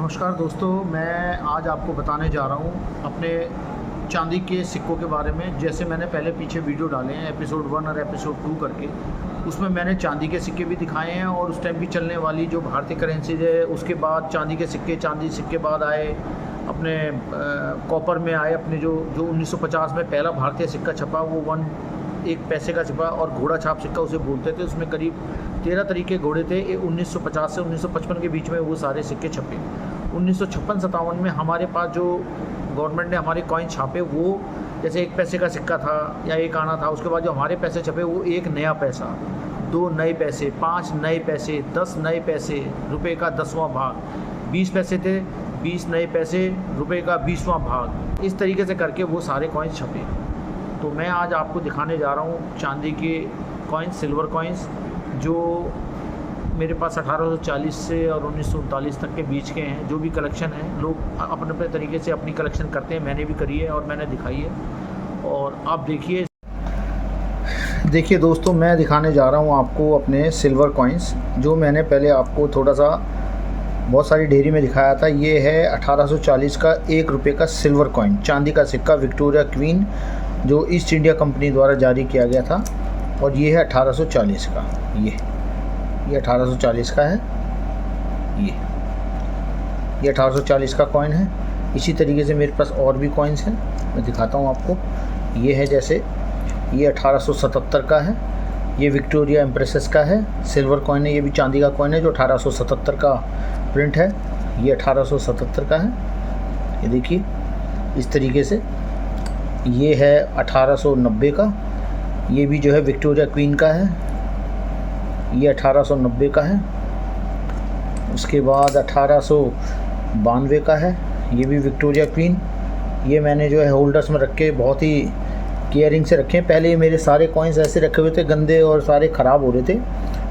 नमस्कार दोस्तों, मैं आज आपको बताने जा रहा हूँ अपने चांदी के सिक्कों के बारे में। जैसे मैंने पहले पीछे वीडियो डाले हैं एपिसोड 1 और एपिसोड 2 करके, उसमें मैंने चांदी के सिक्के भी दिखाए हैं और उस टाइम भी चलने वाली जो भारतीय करेंसी है, उसके बाद चांदी सिक्के बाद आए अपने कॉपर में आए अपने जो 1950 में पहला भारतीय सिक्का छपा, वो 1 पैसे का छपा और घोड़ा छाप सिक्का उसे बोलते थे। उसमें करीब 13 तरीके घोड़े थे। 1950 से 1955 के बीच में वो सारे सिक्के छपे। 1956-57 में हमारे पास जो गवर्नमेंट ने हमारे कॉइन छापे, वो जैसे 1 पैसे का सिक्का था या 1 आना था, उसके बाद जो हमारे पैसे छपे वो 1 नया पैसा, 2 नए पैसे, 5 नए पैसे, 10 नए पैसे, रुपए का 10वां भाग, 20 पैसे थे, 20 नए पैसे, रुपए का 20वां भाग, इस तरीके से करके वो सारे कॉइन्स छपे। तो मैं आज आपको दिखाने जा रहा हूँ चांदी के कॉइन्स, सिल्वर कॉइन्स, जो मेरे पास 1840 से और 1939 तक के बीच के हैं। जो भी कलेक्शन है, लोग अपने अपने तरीके से अपनी कलेक्शन करते हैं, मैंने भी करी है और मैंने दिखाई है। और आप देखिए दोस्तों, मैं दिखाने जा रहा हूँ आपको अपने सिल्वर कॉइन्स, जो मैंने पहले आपको थोड़ा सा बहुत सारी डेयरी में दिखाया था। ये है 1840 का 1 रुपये का सिल्वर कॉइन, चांदी का सिक्का, विक्टोरिया क्वीन, जो ईस्ट इंडिया कंपनी द्वारा जारी किया गया था। और ये है 1840 का, ये 1840 का है। ये 1840 का कॉइन है। इसी तरीके से मेरे पास और भी कॉइन्स हैं, मैं दिखाता हूँ आपको। ये है जैसे ये 1877 का है, ये विक्टोरिया एम्प्रेसेस का है, सिल्वर कॉइन है। ये भी चांदी का कॉइन है जो 1877 का प्रिंट है। ये 1877 का है, ये देखिए इस तरीके से। ये है 1890 का, ये भी जो है विक्टोरिया क्वीन का है, ये 1890 का है। उसके बाद 1892 का है, ये भी विक्टोरिया क्वीन। ये मैंने जो है होल्डर्स में रख के बहुत ही केयरिंग से रखे हैं। पहले ये मेरे सारे कॉइन्स ऐसे रखे हुए थे, गंदे और सारे ख़राब हो रहे थे।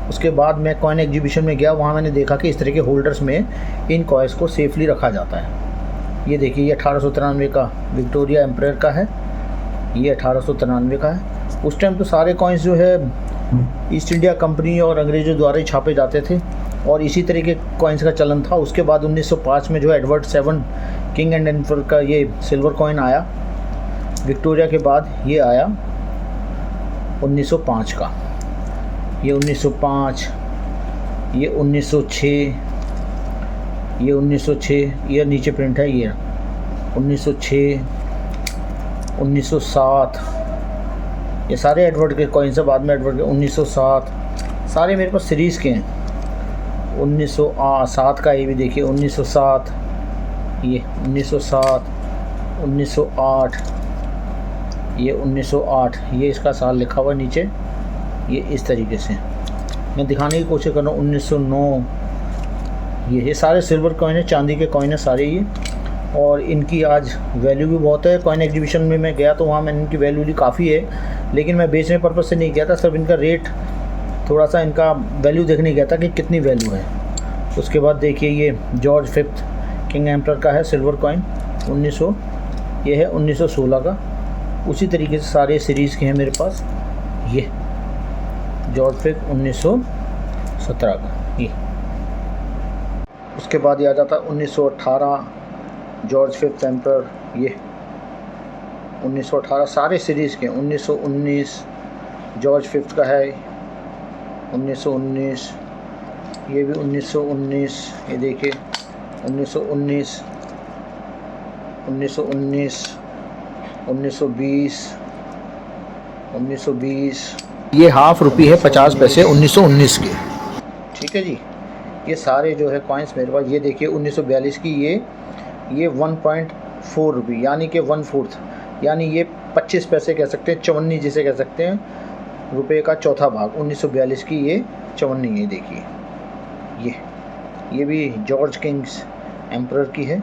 उसके बाद मैं कॉइन एग्जीबिशन में गया, वहाँ मैंने देखा कि इस तरह के होल्डर्स में इन कॉइन्स को सेफली रखा जाता है। ये देखिए, ये 1893 का विक्टोरिया एम्परर का है, ये 1893 का है। उस टाइम तो सारे कॉइन्स जो है ईस्ट इंडिया कंपनी और अंग्रेज़ों द्वारा ही छापे जाते थे और इसी तरह के कॉइन्स का चलन था। उसके बाद 1905 में जो एडवर्ड 7 किंग एंड एम्परर का ये सिल्वर कॉइन आया। विक्टोरिया के बाद ये आया 1905 का, ये 1905, ये 1906, ये 1906, ये नीचे प्रिंट है, ये 1906, 1907, ये सारे एडवर्ड के कॉइन्स है। बाद में एडवर्ड के 1907 सारे मेरे पास सीरीज़ के हैं। 1907 का ये भी देखिए, 1907, ये 1907, 1908, ये 1908, ये इसका साल लिखा हुआ नीचे, ये इस तरीके से मैं दिखाने की कोशिश कर रहा हूँ। 1909, ये सारे सिल्वर कॉइन है, चांदी के कॉइन है सारे ये, और इनकी आज वैल्यू भी बहुत है। कॉइन एग्जीबिशन में मैं गया तो वहाँ मैंने इनकी वैल्यू ली काफ़ी है, लेकिन मैं बेचने पर्पज़ से नहीं गया था, सिर्फ इनका रेट थोड़ा सा, इनका वैल्यू देखने गया था कि कितनी वैल्यू है। उसके बाद देखिए, ये जॉर्ज 5 किंग एम्परर का है सिल्वर कॉइन, 1900, ये है 1916 का। उसी तरीके से सारे सीरीज़ के हैं मेरे पास। ये जॉर्ज 5 1917 का, ये। उसके बाद ये आ जाता 1918 जॉर्ज 5 एम्परर, ये 1918 सारे सीरीज़ के। 1919 जॉर्ज 5 का है, 1919, ये भी 1919, ये देखिए 1919, 1919, 1920, 1920, ये ½ रुपये है 50 पैसे 1919 के, ठीक है जी। ये सारे जो है कॉइन्स मेरे पास। ये देखिए 1942 की, ये 1.4 रुपये, यानी कि 1/4, यानी ये 25 पैसे कह सकते हैं, चवन्नी जिसे कह सकते हैं, रुपए का चौथा भाग। 1942 की ये चवन्नी है, देखिए ये भी जॉर्ज किंग्स एम्परर की है।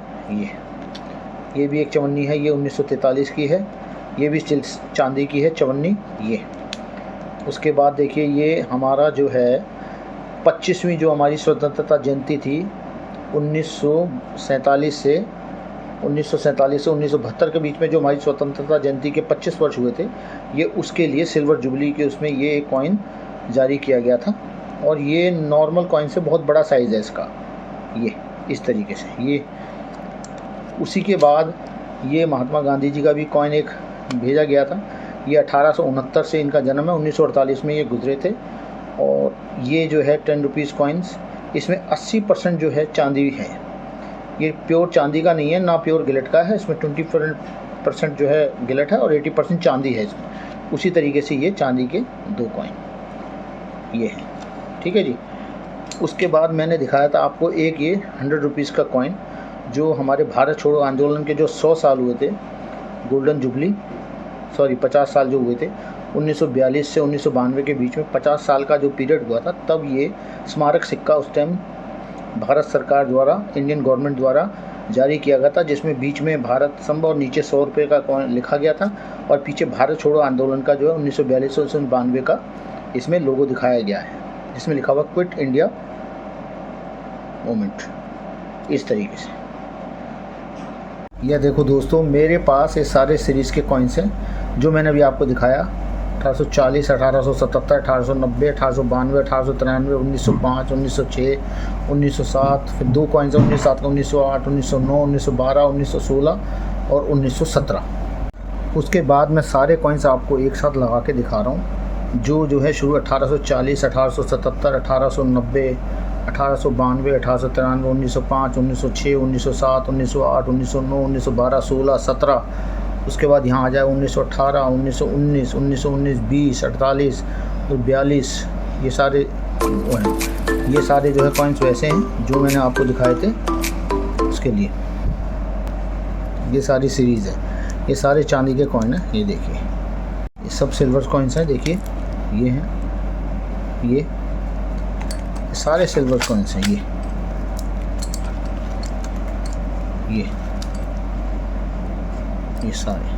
ये भी एक चवन्नी है, ये 1943 की है, ये भी स्टिल चांदी की है चवन्नी, ये। उसके बाद देखिए, ये हमारा जो है 25वीं जो हमारी स्वतंत्रता जयंती थी 1947 से 1972 के बीच में, जो हमारी स्वतंत्रता जयंती के 25 वर्ष हुए थे, ये उसके लिए सिल्वर जुबली के उसमें ये एक कॉइन जारी किया गया था। और ये नॉर्मल कॉइन से बहुत बड़ा साइज़ है इसका, इस तरीके से। ये उसी के बाद ये महात्मा गांधी जी का भी कॉइन एक भेजा गया था। ये 1869 से इनका जन्म है, 1948 में ये गुजरे थे। और ये जो है 10 रुपीज़ कॉइन्स, इसमें 80% जो है चांदी है। ये प्योर चांदी का नहीं है, ना प्योर गिलेट का है। इसमें 20% जो है गिलेट है और 80% चांदी है इसमें। उसी तरीके से ये चांदी के 2 कॉइन ये हैं, ठीक है जी। उसके बाद मैंने दिखाया था आपको एक ये 100 रुपीज़ का कॉइन, जो हमारे भारत छोड़ो आंदोलन के जो 100 साल हुए थे, गोल्डन जुबली 50 साल जो हुए थे 1942 से 1992 के बीच में 50 साल का जो पीरियड हुआ था, तब ये स्मारक सिक्का उस टाइम भारत सरकार द्वारा, इंडियन गवर्नमेंट द्वारा जारी किया गया था, जिसमें बीच में भारत स्तंभ और नीचे 100 रुपये का कॉइन लिखा गया था और पीछे भारत छोड़ो आंदोलन का जो है 1942 से 1992 का इसमें लोगो दिखाया गया है, जिसमें लिखा हुआ क्विट इंडिया मूवमेंट, इस तरीके से। यह देखो दोस्तों, मेरे पास ये सारे सीरीज़ के कॉइन्स हैं जो मैंने अभी आपको दिखाया। 1840, 1877, 1890, 1892, 1893, 1905, 1906, 1907, फिर 2 कॉइन्स हैं 1907 का, 1908, 1909, 1912, 1916 और 1917। उसके बाद मैं सारे कॉइन्स आपको एक साथ लगा के दिखा रहा हूँ, जो है शुरू 1840, 1877, 1890, 1892, 1893, 1905, 1906, 1907, 1908, 1909, 1912, 16, 17। उसके बाद यहाँ आ जाए 1918, 1919, 1919, 20, 48 और 42। ये सारे हैं, ये सारे जो है कॉइन्स वैसे हैं जो मैंने आपको दिखाए थे उसके लिए। ये सारी सीरीज़ है, ये सारे चांदी के कॉइन हैं। ये देखिए, ये सब सिल्वर कॉइन्स हैं। देखिए ये हैं, ये सारे सिल्वर कॉइन्स हैं। ये सारे